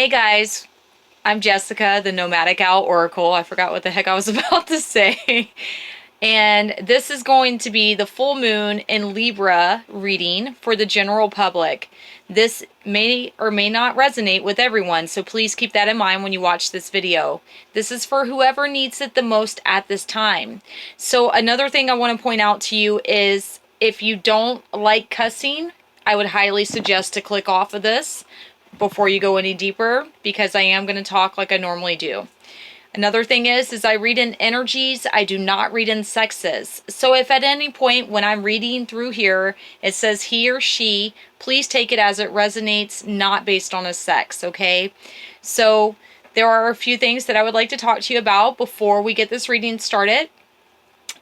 Hey guys, I'm Jessica, the Nomadic Owl Oracle. I forgot what the heck I was about to say. And this is going to be the full moon in Libra reading for the general public. This may or may not resonate with everyone, so please keep that in mind when you watch this video. This is for whoever needs it the most at this time. So another thing I want to point out to you is if you don't like cussing, I would highly suggest to click off of this before you go any deeper, because I am going to talk like I normally do. Another thing is I read in energies, I do not read in sexes. So if at any point when I'm reading through here, it says he or she, please take it as it resonates, not based on a sex, okay? So there are a few things that I would like to talk to you about before we get this reading started.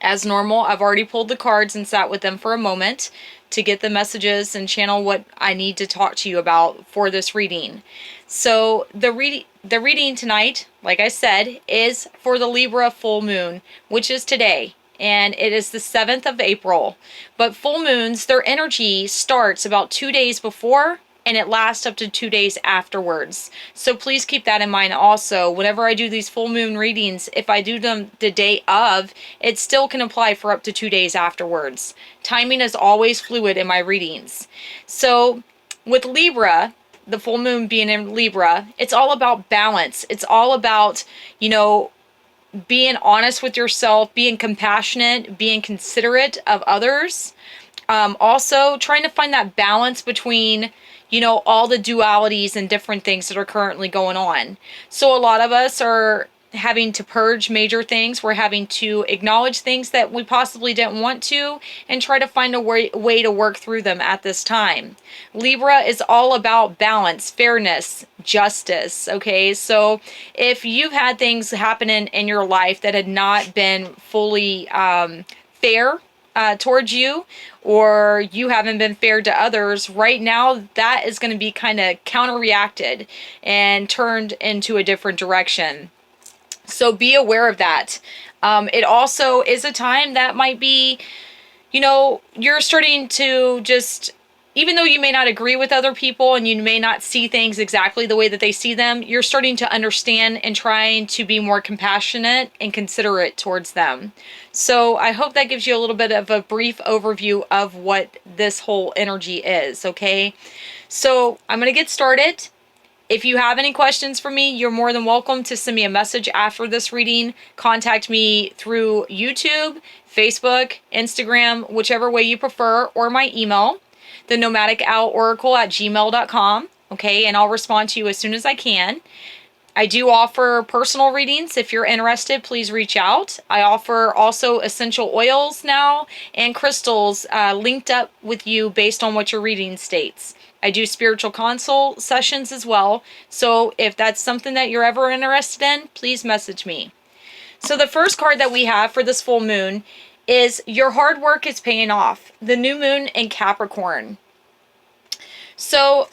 As normal, I've already pulled the cards and sat with them for a moment to get the messages and channel what I need to talk to you about for this reading. So the reading tonight, like I said, is for the Libra full moon, which is today, and it is the 7th of April. But full moons, their energy starts about 2 days before, and it lasts up to 2 days afterwards. So please keep that in mind also. Whenever I do these full moon readings, if I do them the day of, it still can apply for up to 2 days afterwards. Timing is always fluid in my readings. So with Libra, the full moon being in Libra, it's all about balance. It's all about, being honest with yourself, being compassionate, being considerate of others. Also trying to find that balance between all the dualities and different things that are currently going on. So a lot of us are having to purge major things. We're having to acknowledge things that we possibly didn't want to and try to find a way to work through them at this time. Libra is all about balance, fairness, justice, okay? So if you've had things happening in your life that had not been fully fair towards you, or you haven't been fair to others, right now that is going to be kind of counter-reacted and turned into a different direction. So be aware of that. It also is a time that might be, you're starting to just, even though you may not agree with other people and you may not see things exactly the way that they see them, you're starting to understand and trying to be more compassionate and considerate towards them. So I hope that gives you a little bit of a brief overview of what this whole energy is, okay? So I'm going to get started. If you have any questions for me, you're more than welcome to send me a message after this reading. Contact me through YouTube, Facebook, Instagram, whichever way you prefer, or my email, the nomadicowloracle@gmail.com, okay? And I'll respond to you as soon as I can. I do offer personal readings. If you're interested, please reach out. I offer also essential oils now and crystals linked up with you based on what your reading states. I do spiritual counsel sessions as well. So if that's something that you're ever interested in, please message me. So the first card that we have for this full moon is your hard work is paying off. The new moon in Capricorn. So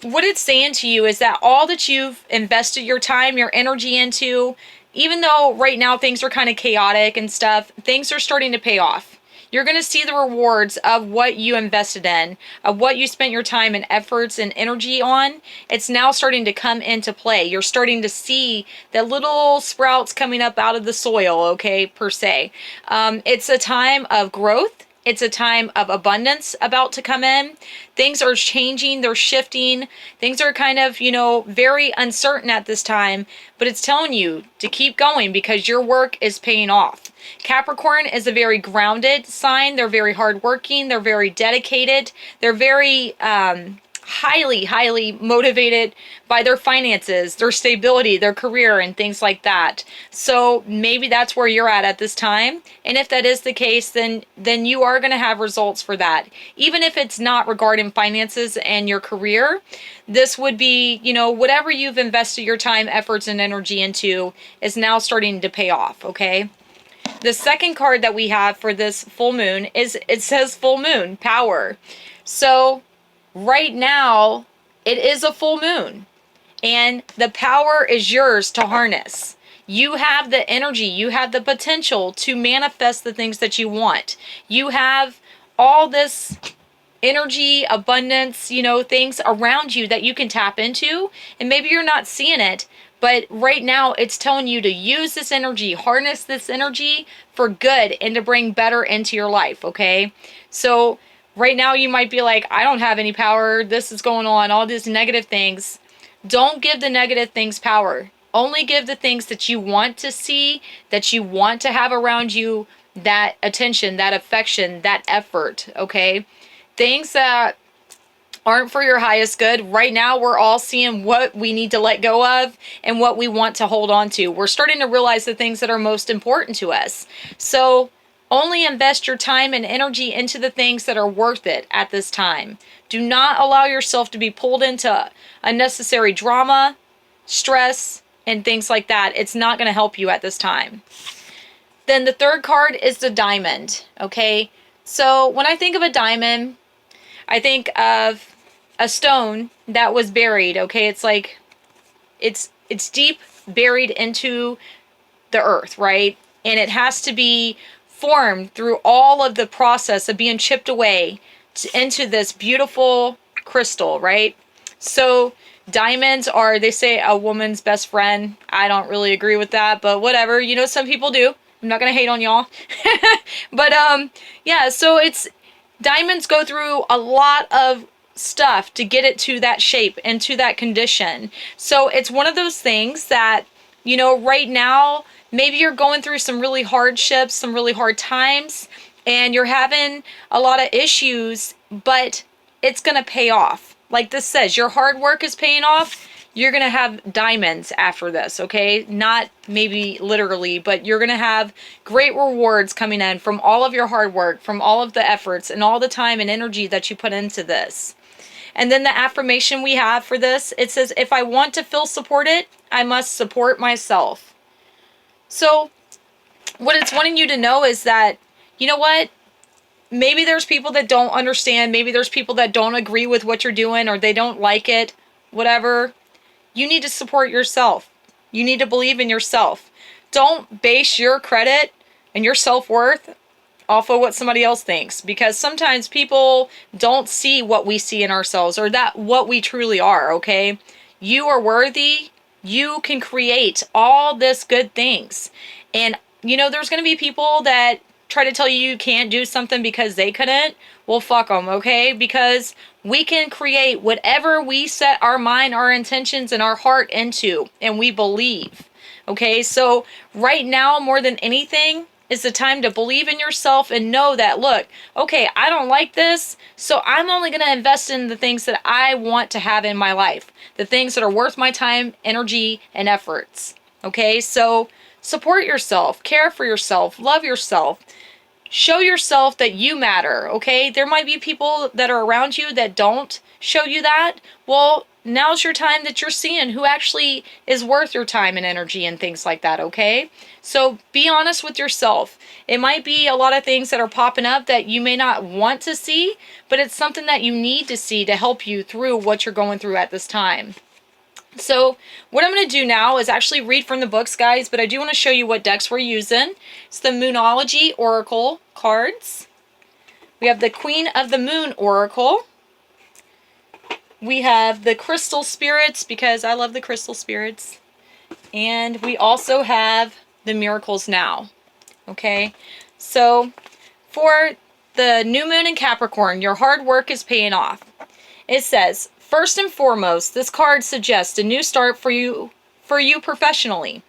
what it's saying to you is that all that you've invested your time, your energy into, even though right now things are kind of chaotic and stuff, things are starting to pay off. You're going to see the rewards of what you invested in, of what you spent your time and efforts and energy on. It's now starting to come into play. You're starting to see the little sprouts coming up out of the soil, okay, per se. It's a time of growth. It's a time of abundance about to come in. Things are changing, they're shifting. Things are kind of, very uncertain at this time, but it's telling you to keep going because your work is paying off. Capricorn is a very grounded sign. They're very hardworking. They're very dedicated. They're very highly motivated by their finances, their stability, their career, and things like that. So maybe that's where you're at this time. And if that is the case, then you are going to have results for that. Even if it's not regarding finances and your career, this would be, whatever you've invested your time, efforts, and energy into is now starting to pay off, okay? The second card that we have for this full moon is, it says full moon, power. So right now, it is a full moon, and the power is yours to harness. You have the energy, you have the potential to manifest the things that you want. You have all this energy, abundance, things around you that you can tap into. And maybe you're not seeing it, but right now it's telling you to use this energy, harness this energy for good and to bring better into your life, okay? So right now you might be like, I don't have any power. This is going on, all these negative things. Don't give the negative things power. Only give the things that you want to see, that you want to have around you, that attention, that affection, that effort, okay? Things that aren't for your highest good. Right now, we're all seeing what we need to let go of and what we want to hold on to. We're starting to realize the things that are most important to us. So only invest your time and energy into the things that are worth it at this time. Do not allow yourself to be pulled into unnecessary drama, stress, and things like that. It's not going to help you at this time. Then the third card is the diamond, okay? So when I think of a diamond, I think of a stone that was buried, okay? It's like, it's deep buried into the earth, right? And it has to be formed through all of the process of being chipped away into this beautiful crystal, right? So diamonds are, they say, a woman's best friend. I don't really agree with that, but whatever. Some people do. I'm not going to hate on y'all. But yeah, so diamonds go through a lot of stuff to get it to that shape and to that condition. So it's one of those things that, right now, maybe you're going through some really hardships, some really hard times, and you're having a lot of issues, but it's going to pay off. Like this says, your hard work is paying off. You're going to have diamonds after this, okay? Not maybe literally, but you're going to have great rewards coming in from all of your hard work, from all of the efforts and all the time and energy that you put into this. And then the affirmation we have for this, it says, if I want to feel supported, I must support myself. So what it's wanting you to know is that, you know what? Maybe there's people that don't understand. Maybe there's people that don't agree with what you're doing or they don't like it, whatever. You need to support yourself. You need to believe in yourself. Don't base your credit and your self-worth off of what somebody else thinks, because sometimes people don't see what we see in ourselves or that what we truly are, okay? You are worthy. You can create all this good things. And, there's going to be people that try to tell you can't do something because they couldn't. Well, fuck them, okay? Because we can create whatever we set our mind, our intentions, and our heart into, and we believe, okay? So right now, more than anything, is the time to believe in yourself and know that, look, okay, I don't like this, so I'm only going to invest in the things that I want to have in my life, the things that are worth my time, energy, and efforts, okay? So support yourself, care for yourself, love yourself. Show yourself that you matter, okay? There might be people that are around you that don't show you that. Well, now's your time that you're seeing who actually is worth your time and energy and things like that, okay? So be honest with yourself. It might be a lot of things that are popping up that you may not want to see, but it's something that you need to see to help you through what you're going through at this time. So what I'm going to do now is actually read from the books, guys, but I do want to show you what decks we're using. It's the Moonology Oracle cards. We have the Queen of the Moon Oracle. We have the Crystal Spirits, because I love the Crystal Spirits. And we also have the Miracles Now. Okay, so for the New Moon in Capricorn, your hard work is paying off. It says, first and foremost, this card suggests a new start for you professionally.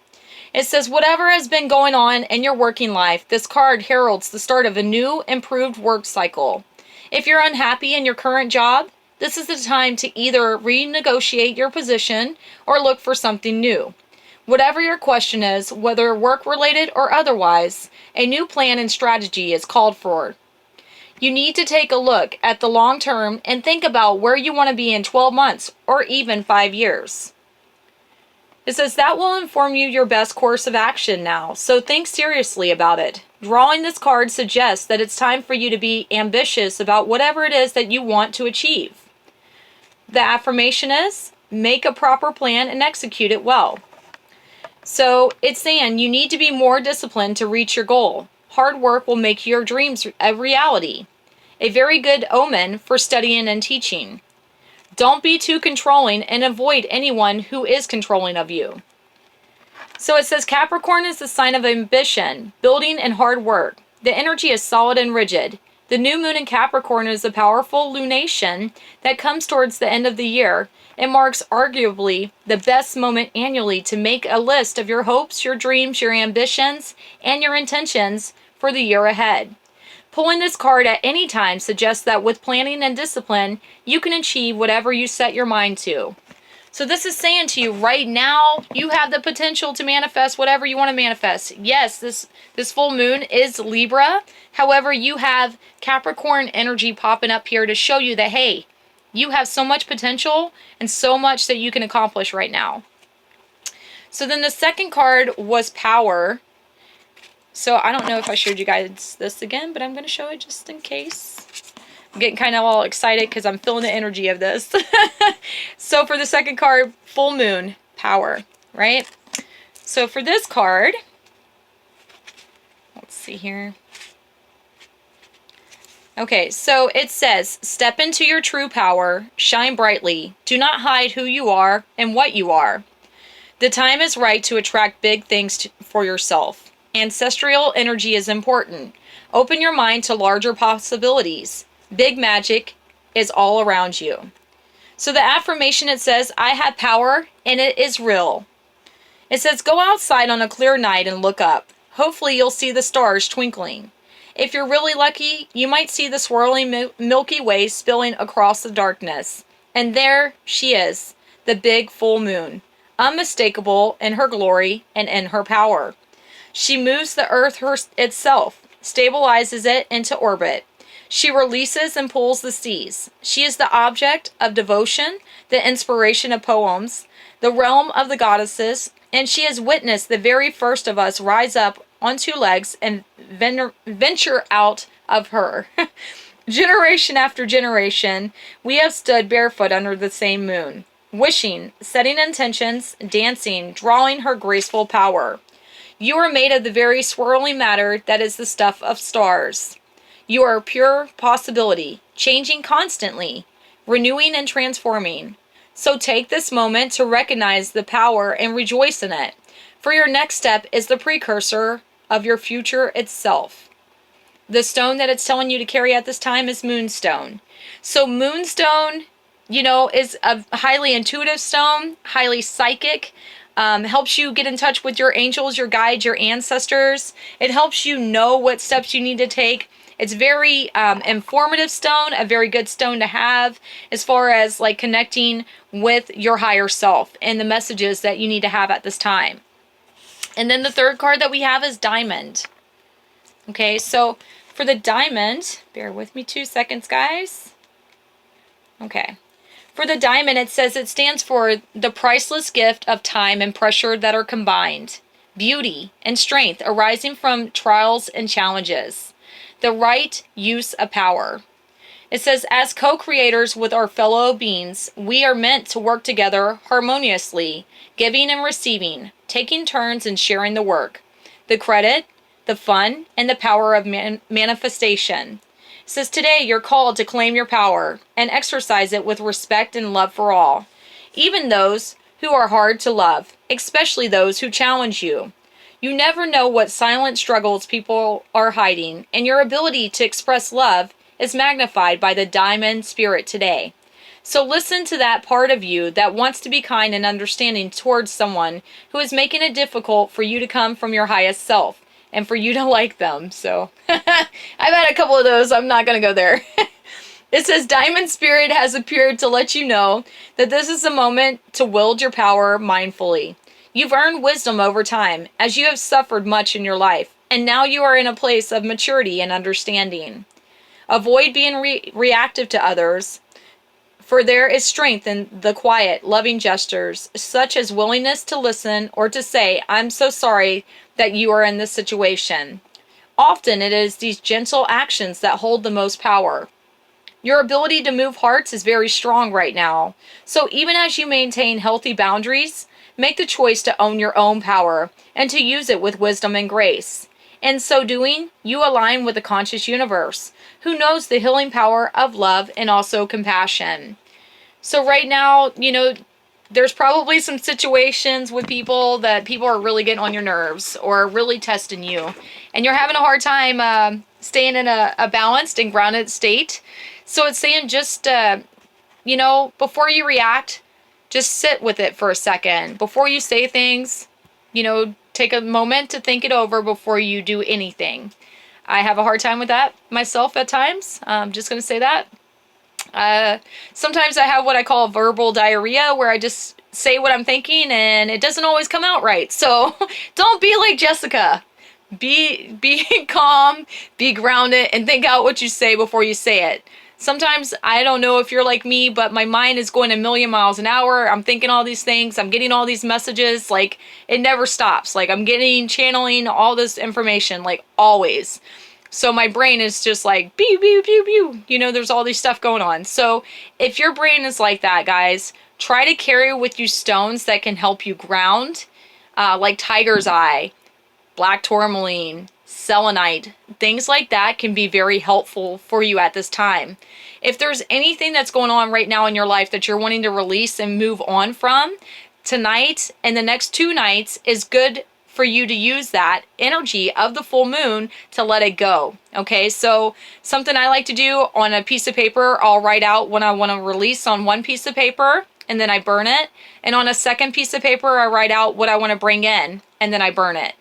It says, whatever has been going on in your working life, this card heralds the start of a new, improved work cycle. If you're unhappy in your current job, this is the time to either renegotiate your position or look for something new. Whatever your question is, whether work-related or otherwise, a new plan and strategy is called for. You need to take a look at the long term and think about where you want to be in 12 months or even 5 years. It says that will inform you your best course of action now, so think seriously about it. Drawing this card suggests that it's time for you to be ambitious about whatever it is that you want to achieve. The affirmation is, make a proper plan and execute it well. So it's saying you need to be more disciplined to reach your goal. Hard work will make your dreams a reality. a very good omen for studying and teaching. Don't be too controlling and avoid anyone who is controlling of you. So it says Capricorn is the sign of ambition, building, and hard work. The energy is solid and rigid. The new moon in Capricorn is a powerful lunation that comes towards the end of the year. It marks arguably the best moment annually to make a list of your hopes, your dreams, your ambitions, and your intentions for the year ahead. Pulling this card at any time suggests that with planning and discipline, you can achieve whatever you set your mind to. So this is saying to you right now, you have the potential to manifest whatever you want to manifest. Yes, this full moon is Libra. However, you have Capricorn energy popping up here to show you that, hey, you have so much potential and so much that you can accomplish right now. So then the second card was Power. So I don't know if I showed you guys this again, but I'm going to show it just in case. I'm getting kind of all excited because I'm feeling the energy of this. So for the second card, full moon, Power, right? So for this card, let's see here. Okay, so it says, step into your true power, shine brightly. Do not hide who you are and what you are. The time is right to attract big things for yourself. Ancestral energy is important. Open your mind to larger possibilities. Big magic is all around you. So the affirmation, it says, I have power and it is real. It says, go outside on a clear night and look up. Hopefully you'll see the stars twinkling. If you're really lucky, you might see the swirling Milky Way spilling across the darkness. And there she is, the big full moon, unmistakable in her glory and in her power. She moves the earth itself, stabilizes it into orbit. She releases and pulls the seas. She is the object of devotion, the inspiration of poems, the realm of the goddesses, and she has witnessed the very first of us rise up on two legs and venture out of her. Generation after generation, we have stood barefoot under the same moon, wishing, setting intentions, dancing, drawing her graceful power. You are made of the very swirling matter that is the stuff of stars. You are pure possibility, changing constantly, renewing and transforming. So take this moment to recognize the power and rejoice in it, for your next step is the precursor of your future itself. The stone that it's telling you to carry at this time is Moonstone. So Moonstone, is a highly intuitive stone, highly psychic, helps you get in touch with your angels, your guides, your ancestors. It helps you know what steps you need to take. It's very informative stone, a very good stone to have as far as like connecting with your higher self and the messages that you need to have at this time. And then the third card that we have is Diamond. Okay, so for the Diamond, bear with me 2 seconds, guys. Okay. For the Diamond, it says it stands for the priceless gift of time and pressure that are combined. Beauty and strength arising from trials and challenges. The right use of power. It says, as co-creators with our fellow beings, we are meant to work together harmoniously, giving and receiving, taking turns and sharing the work, the credit, the fun, and the power of manifestation. It says, today you're called to claim your power and exercise it with respect and love for all, even those who are hard to love, especially those who challenge you. You never know what silent struggles people are hiding, and your ability to express love is magnified by the Diamond spirit today. So listen to that part of you that wants to be kind and understanding towards someone who is making it difficult for you to come from your highest self and for you to like them. So I've had a couple of those. I'm not going to go there. It says Diamond spirit has appeared to let you know that this is the moment to wield your power mindfully. You've earned wisdom over time, as you have suffered much in your life, and now you are in a place of maturity and understanding. Avoid being reactive to others, for there is strength in the quiet, loving gestures, such as willingness to listen or to say, I'm so sorry that you are in this situation. Often it is these gentle actions that hold the most power. Your ability to move hearts is very strong right now, so even as you maintain healthy boundaries, make the choice to own your own power and to use it with wisdom and grace. In so doing, you align with the conscious universe, who knows the healing power of love and also compassion. So right now, there's probably some situations with people that people are really getting on your nerves or really testing you. And you're having a hard time staying in a balanced and grounded state. So it's saying just, before you react, just sit with it for a second. Before you say things, take a moment to think it over before you do anything. I have a hard time with that myself at times. I'm just going to say that. Sometimes I have what I call verbal diarrhea, where I just say what I'm thinking and it doesn't always come out right. So don't be like Jessica. Be calm, be grounded, and think out what you say before you say it. Sometimes, I don't know if you're like me, but my mind is going a million miles an hour. I'm thinking all these things. I'm getting all these messages. Like, it never stops. Like, I'm channeling all this information, like, always. So my brain is just like, pew, pew, pew, pew. There's all these stuff going on. So if your brain is like that, guys, try to carry with you stones that can help you ground, like tiger's eye, black tourmaline, selenite. Things like that can be very helpful for you at this time. If there's anything that's going on right now in your life that you're wanting to release and move on from, tonight and the next 2 nights is good for you to use that energy of the full moon to let it go. Okay, so something I like to do on a piece of paper, I'll write out what I want to release on one piece of paper and then I burn it. And on a second piece of paper, I write out what I want to bring in and then I burn it.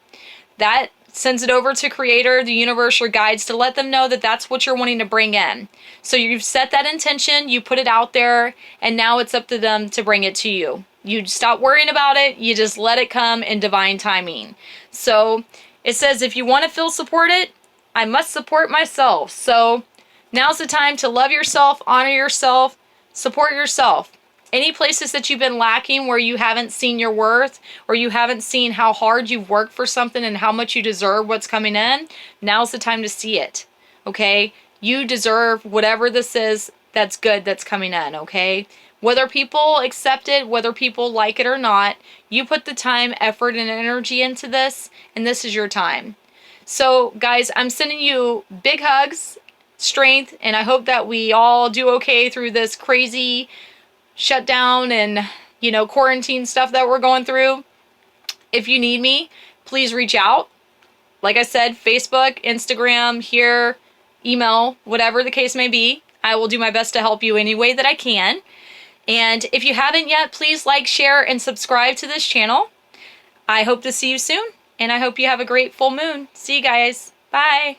That sends it over to Creator, the universe, your guides, to let them know that that's what you're wanting to bring in. So you've set that intention, you put it out there, and now it's up to them to bring it to you. You stop worrying about it, you just let it come in divine timing. So it says, if you want to feel supported, I must support myself. So now's the time to love yourself, honor yourself, support yourself. Any places that you've been lacking where you haven't seen your worth or you haven't seen how hard you've worked for something and how much you deserve what's coming in, now's the time to see it, okay? You deserve whatever this is that's good that's coming in, okay? Whether people accept it, whether people like it or not, you put the time, effort, and energy into this, and this is your time. So, guys, I'm sending you big hugs, strength, and I hope that we all do okay through this crazy shutdown and quarantine stuff that we're going through. If you need me, please reach out. Like I said, Facebook, Instagram, here, email, whatever the case may be. I will do my best to help you any way that I can. And if you haven't yet, please like, share, and subscribe to this channel. I hope to see you soon, and I hope you have a great full moon. See you guys. Bye.